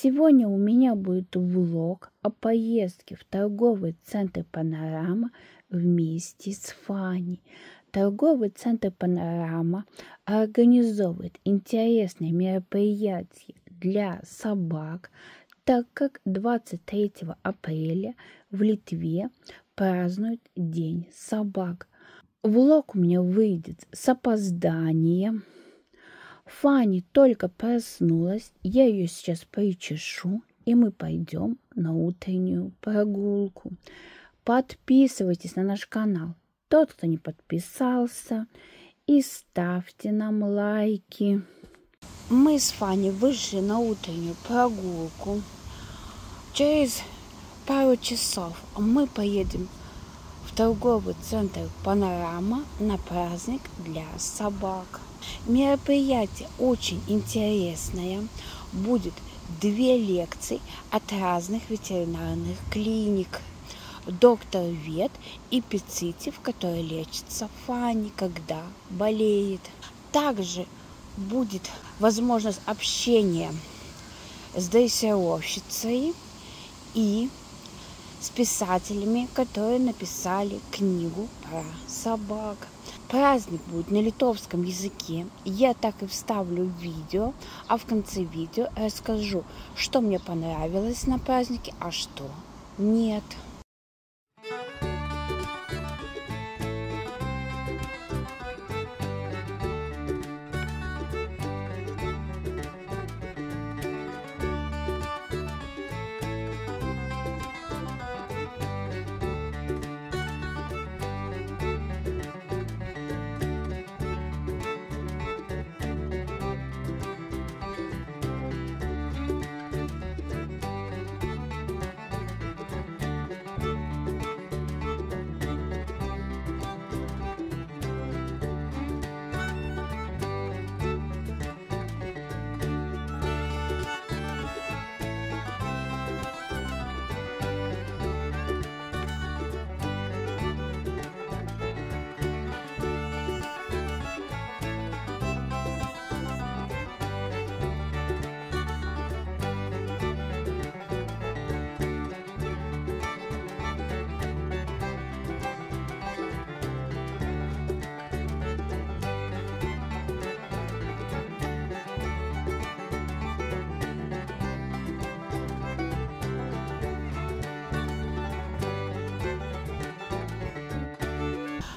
Сегодня у меня будет влог о поездке в торговый центр «Панорама» вместе с Фаней. Торговый центр «Панорама» организовывает интересные мероприятия для собак, так как 23 апреля в Литве празднуют День собак. Влог у меня выйдет с опозданием. Фанни только проснулась, я ее сейчас причешу, и мы пойдем на утреннюю прогулку. Подписывайтесь на наш канал, тот, кто не подписался, и ставьте нам лайки. Мы с Фанни вышли на утреннюю прогулку. Через пару часов мы поедем в торговый центр «Панорама» на праздник для собак. Мероприятие очень интересное. Будет 2 лекции от разных ветеринарных клиник. Доктор Вет и Пецитив, который лечится Фанни, когда болеет. Также будет возможность общения с дрессировщицей и с писателями, которые написали книгу про собак. Праздник будет на литовском языке. Я так и вставлю видео, а в конце видео расскажу, что мне понравилось на празднике, а что нет.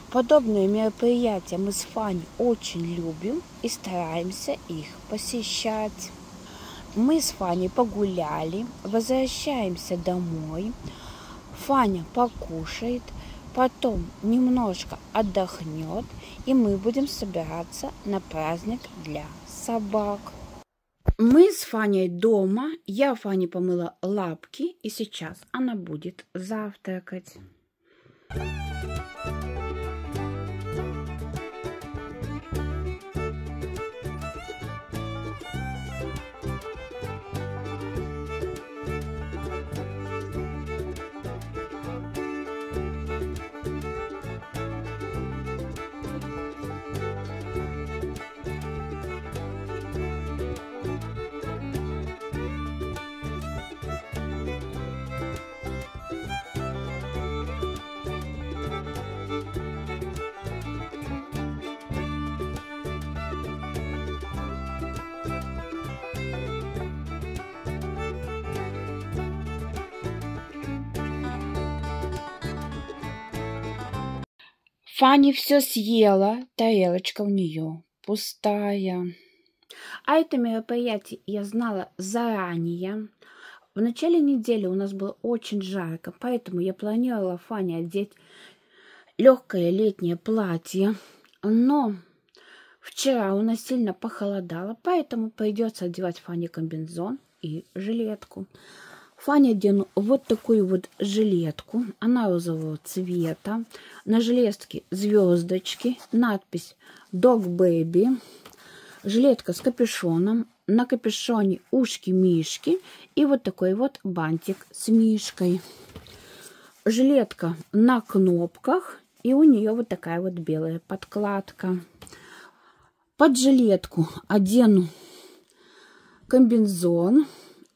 Подобные мероприятия мы с Фаней очень любим и стараемся их посещать. Мы с Фаней погуляли, возвращаемся домой. Фаня покушает, потом немножко отдохнет, и мы будем собираться на праздник для собак. Мы с Фаней дома. Я Фане помыла лапки, и сейчас она будет завтракать. Фанни все съела, тарелочка у нее пустая. А это мероприятие я знала заранее. В начале недели у нас было очень жарко, поэтому я планировала Фане одеть легкое летнее платье. Но вчера у нас сильно похолодало, поэтому придется одевать Фане комбинезон и жилетку. Фане одену вот такую вот жилетку. Она розового цвета. На жилетке звездочки. Надпись Dog Baby. Жилетка с капюшоном. На капюшоне ушки-мишки. И вот такой вот бантик с мишкой. Жилетка на кнопках. И у нее вот такая вот белая подкладка. Под жилетку одену комбинезон.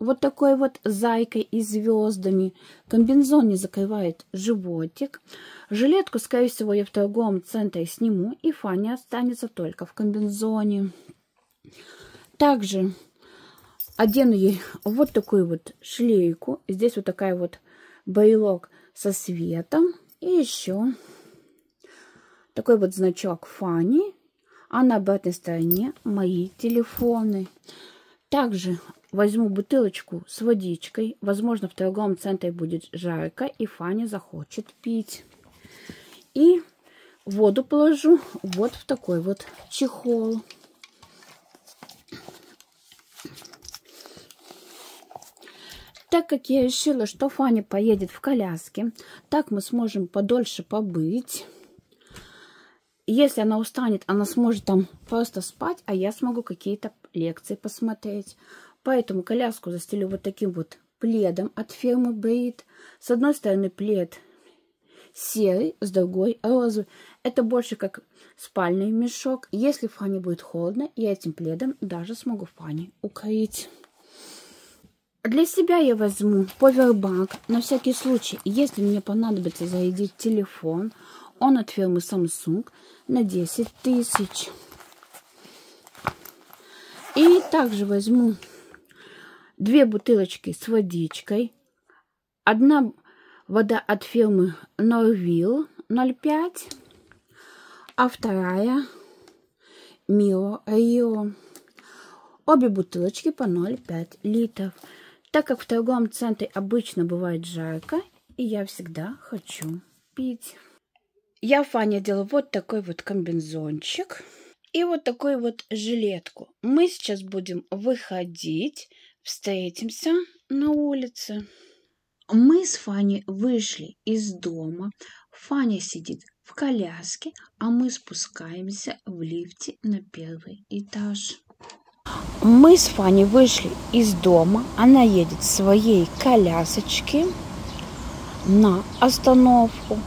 вот такой вот зайкой и звездами. Комбинезон не закрывает животик. Жилетку, скорее всего, я в торговом центре сниму, и Фаня останется только в комбинезоне. Также одену ей вот такую вот шлейку. Здесь вот такая вот брелок со светом. И еще такой вот значок Фани. А на обратной стороне мои телефоны. Также возьму бутылочку с водичкой. Возможно, в торговом центре будет жарко, и Фаня захочет пить. И воду положу вот в такой вот чехол. Так как я решила, что Фаня поедет в коляске, так мы сможем подольше побыть. Если она устанет, она сможет там просто спать, а я смогу какие-то лекции посмотреть. Поэтому коляску застелю вот таким вот пледом от фирмы Брит. С одной стороны плед серый, с другой розовый. Это больше как спальный мешок. Если Фане будет холодно, я этим пледом даже смогу Фане укрыть. Для себя я возьму повербанк на всякий случай, если мне понадобится зарядить телефон. Он от фирмы Samsung на 10 тысяч. И также возьму 2 бутылочки с водичкой. Одна вода от фирмы Norville 0,5, а вторая Mio Rio. Обе бутылочки по 0,5 литров. Так как в торговом центре обычно бывает жарко, и я всегда хочу пить. Я Фане делаю вот такой вот комбинезончик и вот такую вот жилетку. Мы сейчас будем выходить, встретимся на улице. Мы с Фаней вышли из дома. Фаня сидит в коляске, а мы спускаемся в лифте на 1-й этаж. Мы с Фаней вышли из дома. Она едет в своей колясочке на остановку.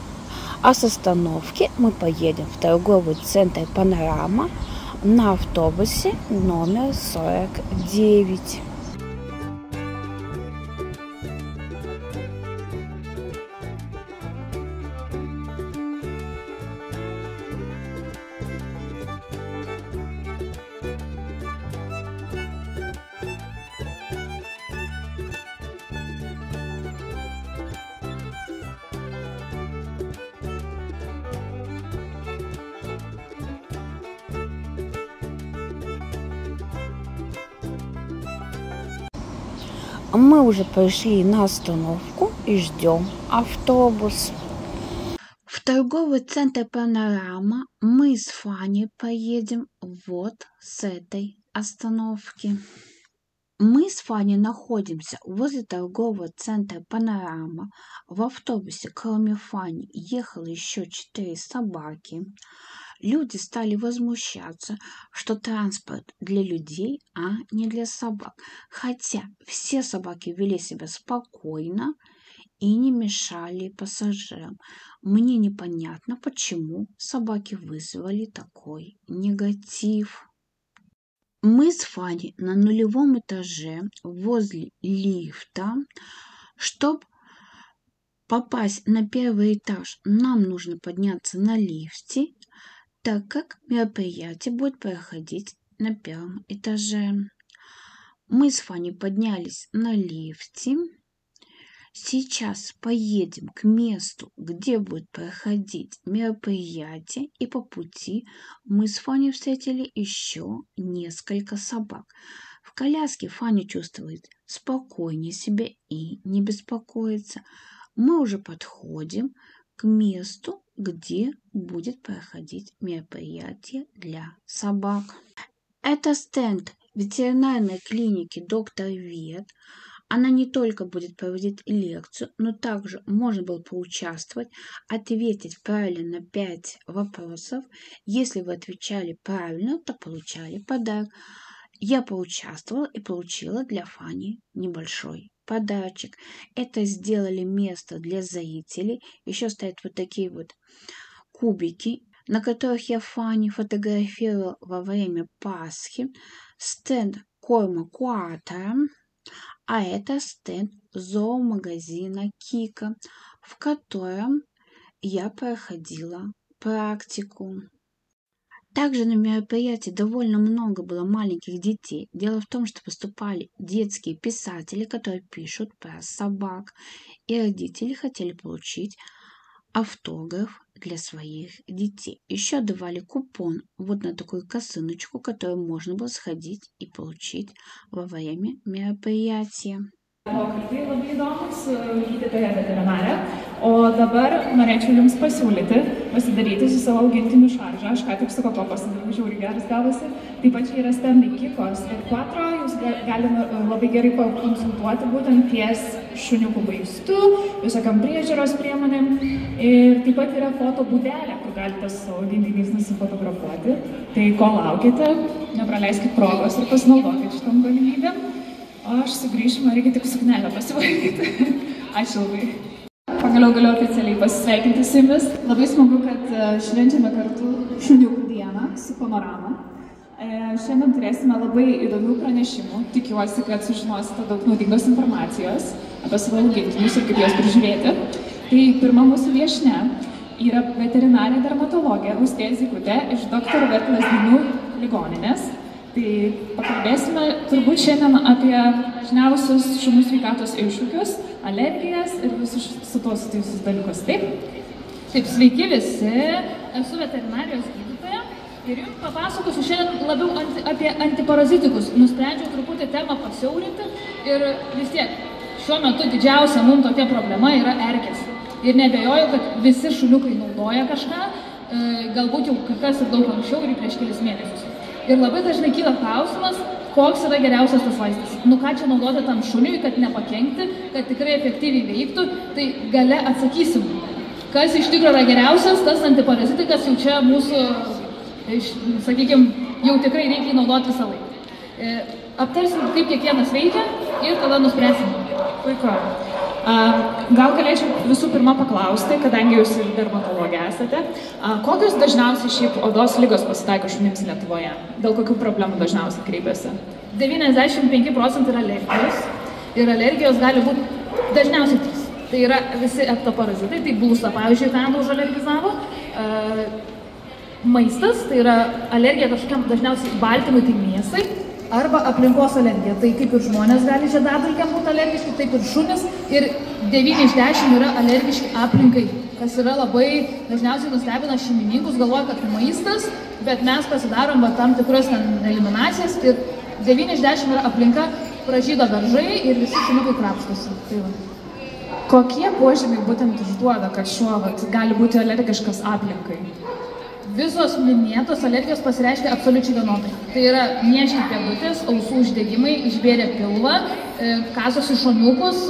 А с остановки мы поедем в торговый центр «Панорама» на автобусе номер 49. Мы уже пришли на остановку и ждем автобус. В торговый центр «Панорама» мы с Фаней поедем вот с этой остановки. Мы с Фаней находимся возле торгового центра «Панорама». В автобусе, кроме Фани, ехало еще 4 собаки. Люди стали возмущаться, что транспорт для людей, а не для собак. Хотя все собаки вели себя спокойно и не мешали пассажирам. Мне непонятно, почему собаки вызвали такой негатив. Мы с Фаней на 0-м этаже возле лифта. Чтобы попасть на 1-й этаж, нам нужно подняться на лифте, так как мероприятие будет проходить на 1-м этаже. Мы с Фаней поднялись на лифте. Сейчас поедем к месту, где будет проходить мероприятие, и по пути мы с Фаней встретили еще несколько собак. В коляске Фаня чувствует спокойнее себя и не беспокоится. Мы уже подходим к месту, где будет проходить мероприятие для собак. Это стенд ветеринарной клиники «Доктор Вет». Она не только будет проводить лекцию, но также можно было поучаствовать, ответить правильно на 5 вопросов. Если вы отвечали правильно, то получали подарок. Я поучаствовала и получила для Фани небольшой подарочек. Это сделали место для зрителей. Еще стоят вот такие вот кубики, на которых я Фани фотографировала во время Пасхи. Стенд корма Куатро. А это стенд зоомагазина Кика, в котором я проходила практику. Также на мероприятии довольно много было маленьких детей. Дело в том, что выступали детские писатели, которые пишут про собак, и родители хотели получить автограф для своих детей. Еще давали купон вот на такую косыночку, которую можно было сходить и получить во время мероприятия. Pokalbiai labai įdomus su gydytoja veterinarė, o dabar norėčiau Jums pasiūlyti pasidaryti su savo augintiniu šaržą. Aš ką tik su Koko pasidariau, žiauriai geras gavosi. Taip pat čia yra stendai Kikos ir Quattro, Jūs galime labai gerai pakonsultuoti būtent ties šuniukų vaistu, visokiam priežiūros priemonėm. Ir taip pat yra foto būdelė, kur galite su savo augintiniais nusifotografuoti. Tai ko laukite, nepraleiskit progos ir pasinaudokit šitom galimybėm. O aš sugrįšiu, man reikia tik suknelę pasivaikyti. Ačiū labai. Pagaliau galiu oficialiai pasisveikinti su Jumis. Labai smagu, kad švenčiame kartu šuniukų dieną su Panorama. Šiandien turėsime labai įdomių pranešimų. Tikiuosi, kad sužinosite daug naudingos informacijos apie savo augintinius ir kaip juos prižiūrėti. Tai pirma mūsų viešnia yra veterinarė dermatologė Austėja Zykutė iš Dr. Vet Lazdynų ligoninės. Tai pakalbėsime turbūt šiandien apie dažniausius šunų sveikatos iššūkius, alergijas ir visus su to susijusius dalykus. Taip, sveiki visi, esu veterinarijos gydytoja ir Jums papasakosiu šiandien labiau apie antiparazitikus. Nusprendžiau truputį temą pasiaurinti ir vis tiek šiuo metu didžiausia mums tokia problema yra erkės. Ir nebejoju, kad visi šuniukai naudoja kažką, galbūt jau kas ir daug anksčiau ir prieš kelis mėnesius. Ir labai dažnai kyla klausimas, koks yra geriausias tas vaistas. Nu ką čia naudoti tam šuniui, kad nepakenkti, kad tikrai efektyviai veiktų, tai gale atsakysim. Kas iš tikrųjų yra geriausias, tas antiparazitikas jau čia mūsų, sakykime, jau tikrai reikia naudoti visą laiką. Aptarsim, kaip kiekvienas veikia ir tada nuspręsim. Puiku. Gal galėčiau visų pirma paklausti, kadangi Jūs ir dermatologė esate, kokios dažniausiai šiaip odos lygos pasitaiko šunims Lietuvoje? Dėl kokių problemų dažniausiai kreipiasi? 95% yra alergijos ir alergijos gali būti dažniausiai 3. Tai yra visi ektoparazitai, tai blusa, pavyzdžiui, ten užalergizavo. Maistas, tai yra alergija kažkokiam dažniausiai baltymui, tai mėsai. Arba aplinkos alergija, tai kaip ir žmonės gali žiedadulkėm būti alergiški, taip ir šunis. Ir 9 iš 10 yra alergiški aplinkai, kas yra labai dažniausiai nustebina šeimininkus, galvoja, kad maistas, bet mes pasidarom tam tikras eliminacijas ir 9 iš 10 yra aplinka, pražydo beržai ir visi šuniukai krapštosi. Tai kokie požymiai būtent išduoda, kad šuo gali būti alergiškas aplinkai? Visos minėtos alergijos pasireiškia absoliučiai vienodai. Tai yra niežti pėdutės, ausų uždegimai, išbėrė pilvą, kasosi šoniukus,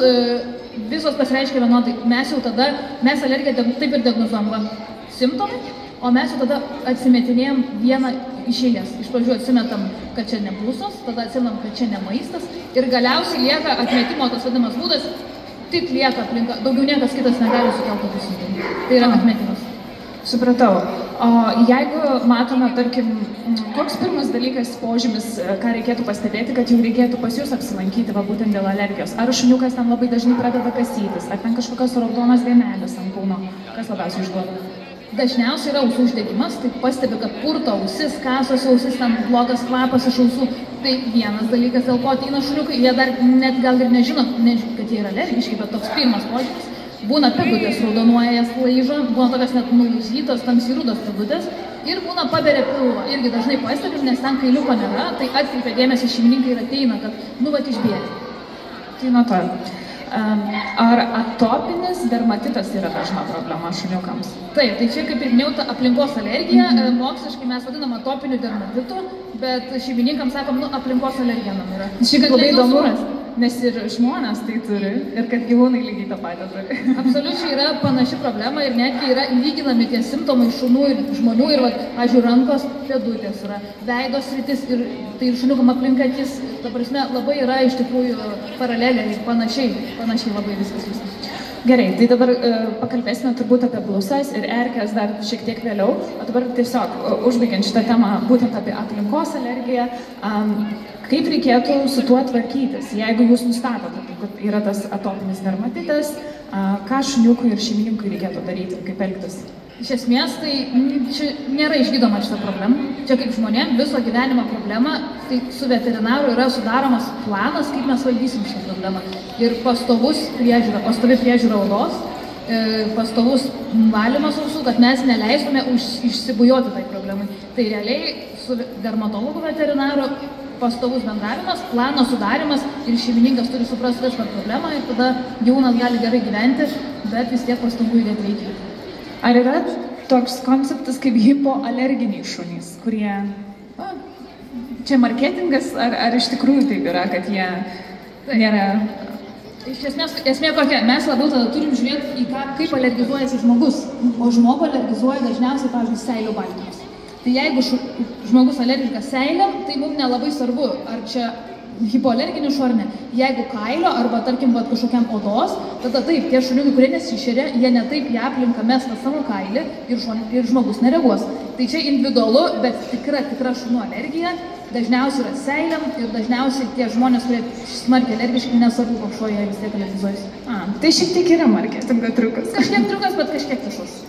visos pasireiškia vienodai. Mes alergiją taip ir diagnozuojam simptomai, o mes jau tada atsimetinėjom vieną iš eilės. Iš pradžių atsimetam, kad čia ne blusos, tada atsimetam, kad čia ne maistas ir galiausiai lieka atmetimo tas vadinamas būdas, tik lieka aplinka, daugiau niekas kitas negali sukelti tokių simptomų. Tai yra atmetimas. Supratau. O jeigu matome, tarkim, koks pirmas dalykas, požymis, ką reikėtų pastebėti, kad jau reikėtų pas Jūs apsilankyti, būtent dėl alergijos? Ar šuniukas ten labai dažnai pradeda kasytis, ar ten kažkokios raudonos dėmelės ant kūno? Kas labiausiai išduoda? Dažniausiai yra ausų uždegimas, tai pastebi, kad purto ausis, kasosi ausis, ten blogas kvapas iš ausų. Tai vienas dalykas, dėl ko ateina šuniukai, jie dar net gal ir nežino, kad jie yra alergiški, bet toks pirmas požymis. Būna pėdutės raudonuoja, jas laižo, būna tokios net nulūzytos, tamsiai rudos pėdutės ir būna paberia pilvą. Irgi dažnai pastebim, nes ten kailiuko nėra, tai atkreipia dėmesį šeimininkai ir ateina, kad išbėrė. Tai nuo to. Ar atopinis dermatitas yra dažna problema šuniukams? Taip, tai čia kaip ir minėjau, ta aplinkos alergija, moksliškai mes vadinam atopiniu dermatitu, bet šeimininkams sakom, aplinkos alergija nam yra. Šiaip labai įdomu, nes ir žmonės tai turi ir kad gyvūnai lygiai tą patį turi. Absoliučiai yra panaši problema ir netgi yra lyginami tie simptomai šunų ir žmonių ir, pavyzdžiui, rankos pėdutės yra, veido sritis ir tai ir šuniukam aplinka akis, ta prasme, labai yra iš tikrųjų paraleliai ir panašiai labai viskas. Gerai, tai dabar pakalbėsime turbūt apie blusas ir erkes dar šiek tiek vėliau, o dabar tiesiog užbaigiant šitą temą būtent apie aplinkos alergiją, kaip reikėtų su tuo tvarkytis, jeigu jūs nustatote, kad yra tas atopinis dermatitas, ką šuniukui ir šeimininkui reikėtų daryti, kaip elgtis? Iš esmės, tai čia nėra išgydoma šitą problemą. Čia kaip žmonėm viso gyvenimo problema, tai su veterinaru yra sudaromas planas, kaip mes valdysim šitą problemą. Ir pastovi priežiūra odos, pastovus valymas ausų, kad mes neleistume išsibujoti tai problemai. Tai realiai su dermatologu veterinaru pastovus bendravimas, plano sudarimas ir šeimininkas turi suprasti visą problemą ir tada gyvūnas gali gerai gyventi, bet vis tiek pastangų įdėti reikia. Ar yra toks konceptas kaip hipoalerginiai šunys, kurie, čia marketingas, ar iš tikrųjų taip yra, kad jie nėra... Iš esmė kokia, mes labiau tada turim žiūrėti į kaip alergizuojasi žmogus, o žmogų alergizuoja dažniausiai, pavyzdžiui, seilių baltymus. Tai jeigu žmogus alergikas seiliam, tai mums nelabai svarbu, ar čia hipoalerginių šuo ar ne. Jeigu kailio arba, tarkim, kažkokiam odos, tada taip, tie šuniukai, kurie nesišeria, jie netaip į aplinką mesta savo kailį ir žmogus nereaguos. Tai čia individualu, bet tikra šunų alergija dažniausiai yra seiliam ir dažniausiai tie žmonės, kurie smarkiai alergiški, nesvarbu, koks šuo jie vis tiek alergizuojasi. Tai šiek tiek yra marketingo triukas. Kažkiek triukas, bet kažkiek tiešus.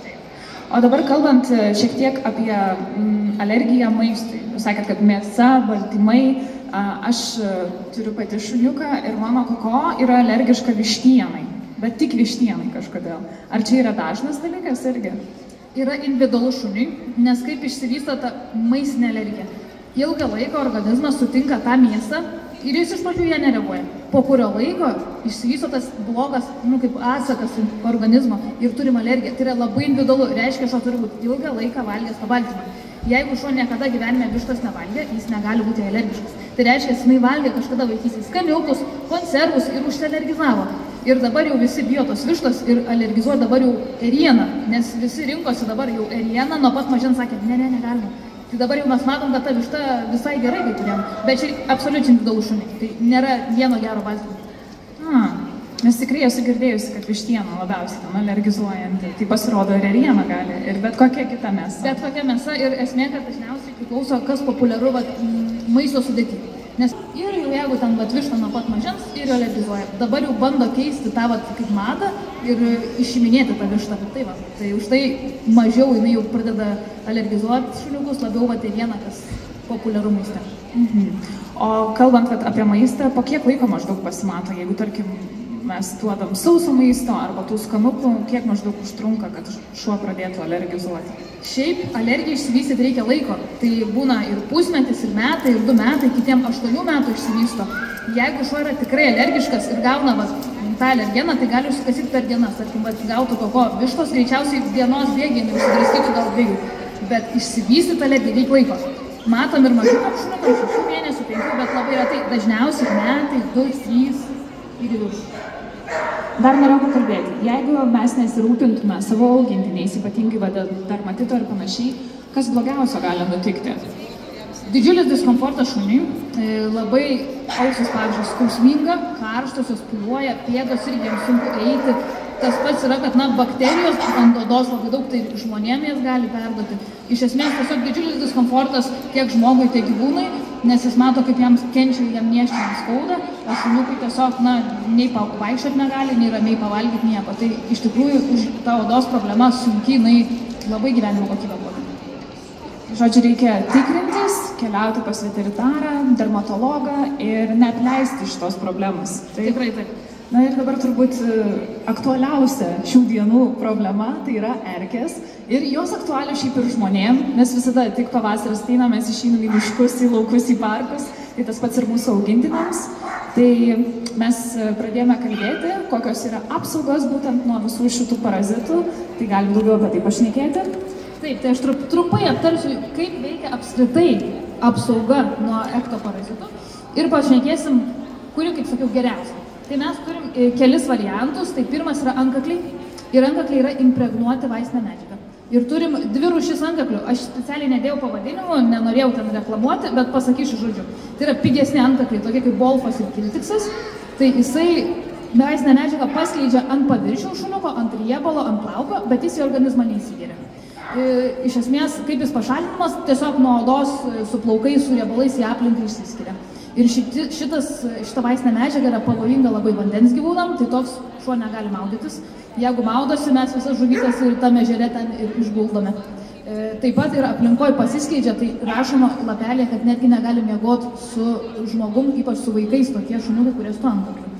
O dabar kalbant šiek tiek apie alergiją maistui. Jūs sakėt, kad mėsa, baltymai. Aš turiu pati šuniuką ir mano koko yra alergiška vištienai, bet tik vištienai kažkodėl. Ar čia yra dažnas dalykas irgi? Yra individualu šuniui, nes kaip išsivysto ta maistinė alergija. Ilgą laiką organizmas sutinka tą mėsą ir jis iš pradžių ją nereaguoja. Po kurio laiko išsivysto tas blogas, kaip atsakas organizmo ir turim alergiją. Tai yra labai individualu, reiškia, šuo turi būti ilgą laiką valgęs tą baltymą. Jeigu šuo niekada gyvenime vištos nevalgė, jis negali būti alergiškas. Tai reiškia, jis valgė kažkada vaikystėje skaniukus, konservus ir užsialergizavo. Ir dabar jau visi bijo tos vištos ir alergizuoja dabar jau ėrieną, nes visi rinkosi dabar jau ėrieną, nuo pat mažens sakė, negalima. Tai dabar jau mes matom, kad ta višta visai gerai kai turėjom, bet čia absoliučiai individualūs šuniai, tai nėra vieno gero baltymo. Nes tikrai esu girdėjusi, kad vištiena labiausiai ten alergizuojanti, tai pasirodo ir ėriena gali, ir bet kokia kita mėsa. Bet kokia mėsa ir esmė, kad dažniausiai priklauso, kas populiaru maisto sudėtį. Nes ir jau jeigu ten višta nuo pat mažens ir alergizuoja, dabar jau bando keisti tą kaip madą ir išiminėti tą vištą. Tai už tai mažiau jinai jau pradeda alergizuoti šuniukus, labiau ėriena, kas populiaru maiste. O kalbant apie maistą, po kiek laiko maždaug pasimato, jeigu tarkim mes duodam sauso maisto arba tų skanukų, kiek maždaug užtrunka, kad šuo pradėtų alergizuoti? Šiaip alergija išsivystyti reikia laiko. Tai būna ir pusmetis, ir metai, ir 2 metai, kitiem 8 metų išsivysto. Jeigu šuo yra tikrai alergiškas ir gauna tą alergeną, tai gali užsikasyti per dienas. Tarkim, gautų koko vištos, greičiausiai dienos bėgiai neužsidraskytų gal 2. Bet išsivystyti alergiją reikia laiko. Matom ir mažų šuniukų, 6 mėnesių, 5, bet labai retai, dažniausiai metai, 2, 3 ir į viršų. Dar norėjau pakalbėti, jeigu mes nesirūpintume savo augintiniais, ypatingai dermatito ir panašiai, kas blogiausio gali nutikti? Didžiulis diskomfortas šuniui, labai ausis, pavyzdžiui, skausminga, karštosios piliuoja, pėdos irgi jiems sunku eiti. Tas pats yra, kad bakterijos ant odos labai daug, tai žmonėm jas gali perduoti. Iš esmės tiesiog didžiulis diskomfortas tiek žmogui, tiek gyvūnui, nes jis mato, kaip jam kenčia, jam niežti, jam skauda, o šuniukui tiesiog, nei vaikščioti negali, nei ramiai pavalgyti nieko. Tai iš tikrųjų ta odos problema sunkiai, labai gyvenimo kokybė bloga. Žodžiu, reikia tikrintis, keliauti pas veterinarą, dermatologą ir neapleisti šitos problemos. Tikrai taip. Na ir dabar turbūt aktualiausia šių dienų problema, tai yra erkės. Ir jos aktualios šiaip ir žmonėm, nes visada tik pavasaris ateina, mes išeinam į miškus, į laukus, į parkus, tai tas pats ir mūsų augintiniams. Tai mes pradėjome kalbėti, kokios yra apsaugos būtent nuo visų šitų parazitų, tai galim daugiau apie tai pašnekėti. Taip, tai aš trumpai aptarsiu, kaip veikia apskritai apsauga nuo ektoparazitų ir pašnekėsim, kuri, kaip sakiau, geriausia. Tai mes turim kelis variantus, tai pirmas yra antkakliai ir antkakliai yra impregnuoti vaistinę medžiagą. Ir turim 2 rūšis antkaklių, aš specialiai nedėjau pavadinimų, nenorėjau ten reklamuoti, bet pasakysiu žodžiu. Tai yra pigesni antkakliai, tokie kaip Bolfas ir Kiltiksas, tai jisai vaistinė medžiaga paskleidžia ant paviršiaus šuniuko, ant riebalo, ant plauko, bet jis į organizmą neįsigeria. Iš esmės, kaip jis pašalinamas, tiesiog nuo odos su plaukais, su riebalais į aplinką išsiskiria. Ir šita vaistinė medžiaga yra pavojinga labai vandens gyvūnam, tai toks šuo negali maudytis. Jeigu maudosi, mes visas žuvytes ir tame ežere ten ir išguldome. Taip pat ir aplinkoje pasiskleidžia, tai rašoma lapelė, kad netgi negali miegoti su žmogum, ypač su vaikais, tokie šuniukai, kurie su antkakliu.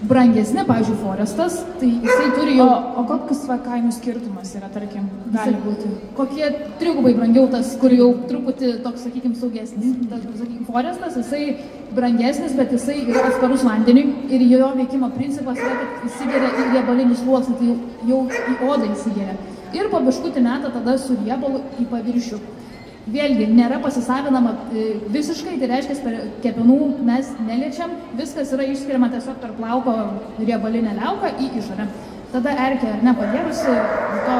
Brangesni, pavyzdžiui, Forestas, tai jisai turi jau... O koks kainų skirtumas yra, tarkim, gali būti? Kokie trigubai brangiau tas, kur jau truputį toks, sakykime, saugesnis. Sakykime, Forestas, jisai brangesnis, bet jisai yra atsparus vandeniui ir jo veikimo principas yra, kad įsigeria į riebalinį sluoksnį, tai jau į odą įsigeria. Ir po biškutį metą tada su riebalu į paviršių. Vėlgi, nėra pasisavinama visiškai, tai reiškia, per kepenų mes neliečiam, viskas yra išskiriama tiesiog per plauko riebalinę liauką į išorę. Tada erkė nepadėrusi, to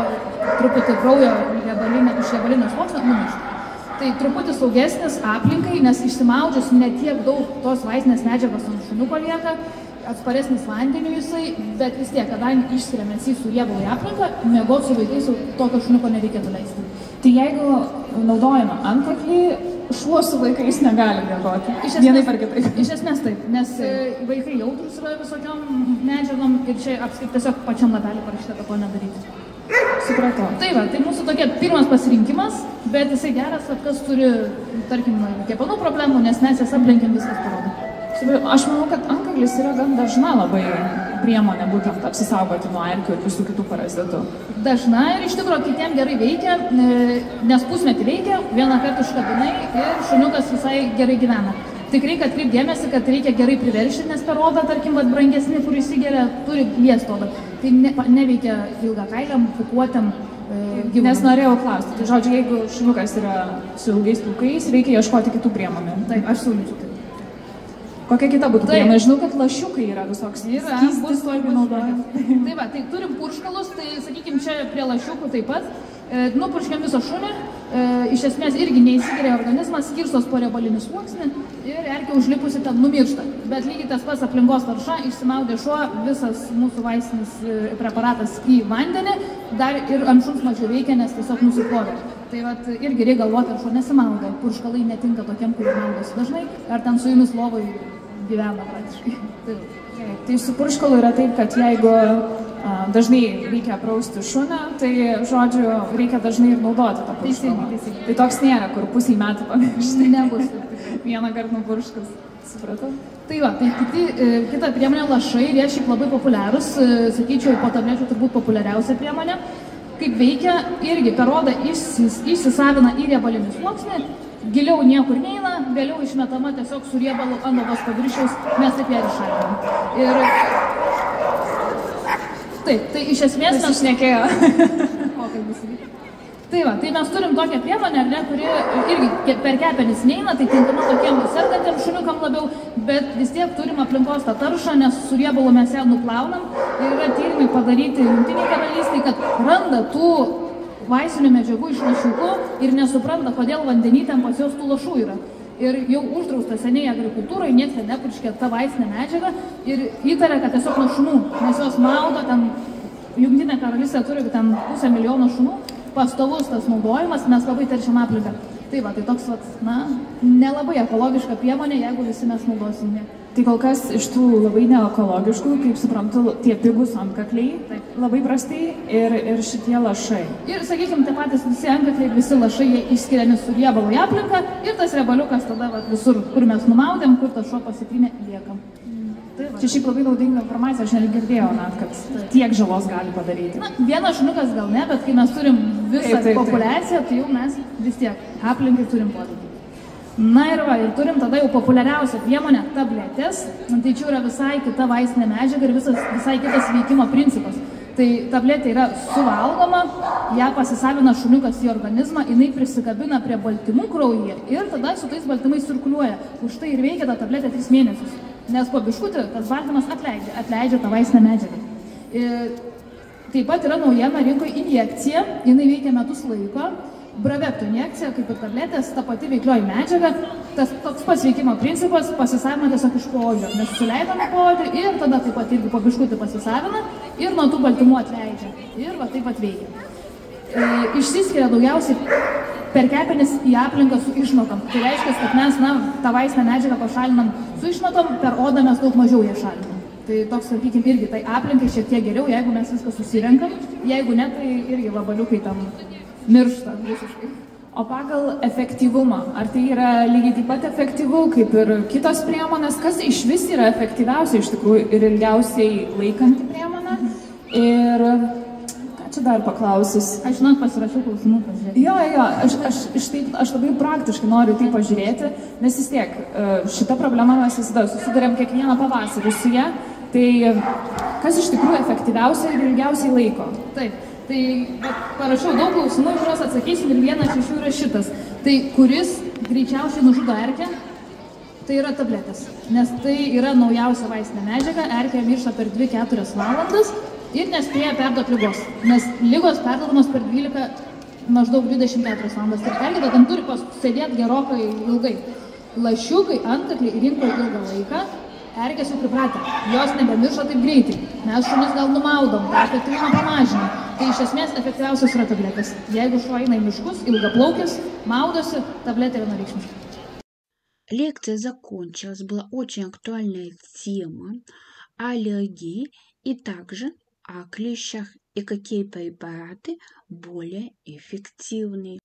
truputį kraujo iš riebalinio sluoksnio numišta. Tai truputį saugesnis aplinkai, nes išsimaudžius netiek daug tos vaistinės medžiagos ant šuniuko lieka, atsparesnis vandeniu jisai, bet vis tiek, kadangi išskiriame jį su riebalu į aplinką, miegoti su vaikais tokio šuniuko nereikėtų leisti. Tai jeigu naudojame antkaklį, šuo su vaikais negali miegoti. Vienaip ar kitaip. Iš esmės taip, nes vaikai jautrus yra visokiom medžiagom ir čia apskritai tiesiog pačiam lapelį parašyta, kad to nedaryti. Supratau. Tai va, tai mūsų tokia pirmas pasirinkimas, bet jisai geras, kad kas turi, tarkim, kepenų problemų, nes mes jas aplenkiam, viskas parodo. Aš manau, kad antkaklis yra gan dažna labai priemonė būtent apsisaugoti nuo erkių ir visų kitų parazitų. Dažna ir iš tikrųjų kitiem gerai veikia, nes pusmetį veikia, vieną kartą iškabinai ir šuniukas visai gerai gyvena. Tik reikia atkreipti dėmesį, kad reikia gerai priveršti, nes per odą, tarkim, brangesni, kur įsigeria, turi liest odą. Tai neveikia ilgakailiam, pūkuotėm gyvūnam. Nes norėjau klausti, tai žodžiu, jeigu šuniukas yra su ilgais plaukais, reikia ieškoti kitų priemonių. Taip, aš siūlyčiau taip. Kokia kita būtų priemonė? Žinau, kad lašiukai yra visoks skystis, to irgi naudojam. Tai va, tai turim purškalus, tai sakykime, čia prie lašiukų taip pat. Nupurškiam visą šunį, iš esmės irgi neįsigeria organizmas, skirstos po riebalinį sluoksnį ir erkė užlipusi ten numiršta. Bet lygiai tas pats aplinkos tarša, išsimaudė šuo, visas mūsų vaistinis preparatas į vandenį, dar ir ant šuns mažiau veikia, nes tiesiog nusiplovė. Tai vat, irgi reikia galvoti, ar šuo nesimaudo, purškalai netinka tokiam, kurie maudosi dažnai, ar ten su jumis lovai gyvena praktiškai. Tai su purškalu yra taip, kad jeigu dažnai reikia prausti šunę, tai, žodžiu, reikia dažnai ir naudoti tą purškalą. Teisingai. Tai toks nėra, kur pusį metų pamiršti. Nebus. Vieną kartą nupurškas. Supratau? Tai va, tai kita priemonė lašai, jie šiaip labai populiarūs, sakyčiau, po tablečių turbūt populiariausia priemonė. Kaip veikia, irgi per odą išsisavina į riebalinį sluoksnį, giliau niekur neina, vėliau išmetama tiesiog su riebalu ant odos paviršiaus, mes taip ją ir šalinam. Ir taip, tai iš esmės mes šnekėjo. O, kaip bus įvykę. Tai va, tai mes turim tokią priemonę, kuri irgi per kepenis neina, tai tinkama tokiem sergantiem šuniukam labiau, bet vis tiek turim aplinkos tą taršą, nes su riebalu mes ją nuplaunam ir yra tyrimai padaryti Jungtinėje karalystėje, kad randa tų vaistinių medžiagų iš lašiukų ir nesupranta, kodėl vandenytėm pas jos tų lašų yra. Ir jau uždrausta seniai agrikultūroje, niekas nepurškė tą vaistinę medžiagą ir įtaria, kad tiesiog nuo šunų, nes jos maudo, ten Jungtinė karalystė turi ten 500 000 šunų, pastovus tas naudojimas, mes labai teršiam aplinką. Tai va, tai toks, nelabai ekologiška priemonė, jeigu visi mes naudosim. Tai kol kas iš tų labai neekologiškų, kaip suprantu, tie pigus antkakliai, labai prastai ir šitie lašai. Ir, sakykime, tie patys visi antkakliai, visi lašai, jie išskiriami su riebalu į aplinką ir tas riebaliukas tada visur, kur mes numaudėm, kur tas šuo pasitrynė, liekam. Čia šiaip labai naudinga informacija, aš negirdėjau net, kad tiek žalos gali padaryti. Na, vienas šuniukas gal ne, bet kai mes turim visą populiaciją, tai jau mes vis tiek aplinkai turim poveikį. Na ir va, ir turim tada jau populiariausią priemonę - tabletės. Tai čia yra visai kita vaistinė medžiaga ir visai kitas veikimo principas. Tai tabletė yra suvalgoma, ją pasisavina šuniukas į organizmą, jinai prisikabina prie baltymų kraujyje ir tada su tais baltymais cirkuliuoja. Už tai ir veikia ta tabletė 3 mėnesius. Nes po biškutį tas baltymas atleidžia tą vaistinę medžiagą. Taip pat yra naujiena rinkoje injekcija, jinai veikia metus laiko. Bravekto injekcija, kaip ir tabletės, ta pati veiklioji medžiaga, tas toks pats veikimo principas pasisavina tiesiog iš poodžio. Mes suleidome poodį ir tada taip pat irgi po biškutį pasisavina ir nuo tų baltymų atleidžia. Ir va taip pat veikia. Išsiskiria daugiausiai per kepenis į aplinką su išmatom. Tai reiškia, kad mes tą vaistinę medžiagą pašalinam su išmatom, per odą mes daug mažiau ją šalinam. Tai toks, sakykime, irgi tai aplinkai šiek tiek geriau, jeigu mes viską susirenkam, jeigu ne, tai irgi vabaliukai tam miršta visiškai. O pagal efektyvumą, ar tai yra lygiai taip pat efektyvu kaip ir kitos priemonės, kas iš vis yra efektyviausia iš tikrųjų ir ilgiausiai laikanti priemonė? Ir ką čia dar paklausus? Aš žinot, pasirašiau klausimų pažiūrėti. Jo, aš labai praktiškai noriu tai pažiūrėti, nes vis tiek šitą problemą mes visada susidurėm kiekvieną pavasarį su ją, tai kas iš tikrųjų efektyviausia ir ilgiausiai laiko? Taip. Tai parašiau daug klausimų, kuriuos atsakysim ir vienas iš jų yra šitas. Tai kuris greičiausiai nužudo erkę, tai yra tabletės. Nes tai yra naujausia vaistinė medžiaga, erkė miršta per 2-4 valandas ir nespėja perduoti ligos. Nes ligos perduodamos per 12, maždaug 24 valandas. Ir erkė tam turi sėdėti gerokai ilgai. Lašiukai, antkakliai rinko ilgą laiką. Erkės jau pripratę, jos nebemiršo taip greitai. Mes šunis gal numaudom, tą efektyvumą pamažinam. Tai iš esmės efektyviausios yra tabletės. Jeigu šuo eina į miškus, ilgaplaukis, мауdosi, таблетка vienareikšmiškai. Лекция закончилась, была очень актуальная тема аллергии и также о клещах и какие препараты более эффективны.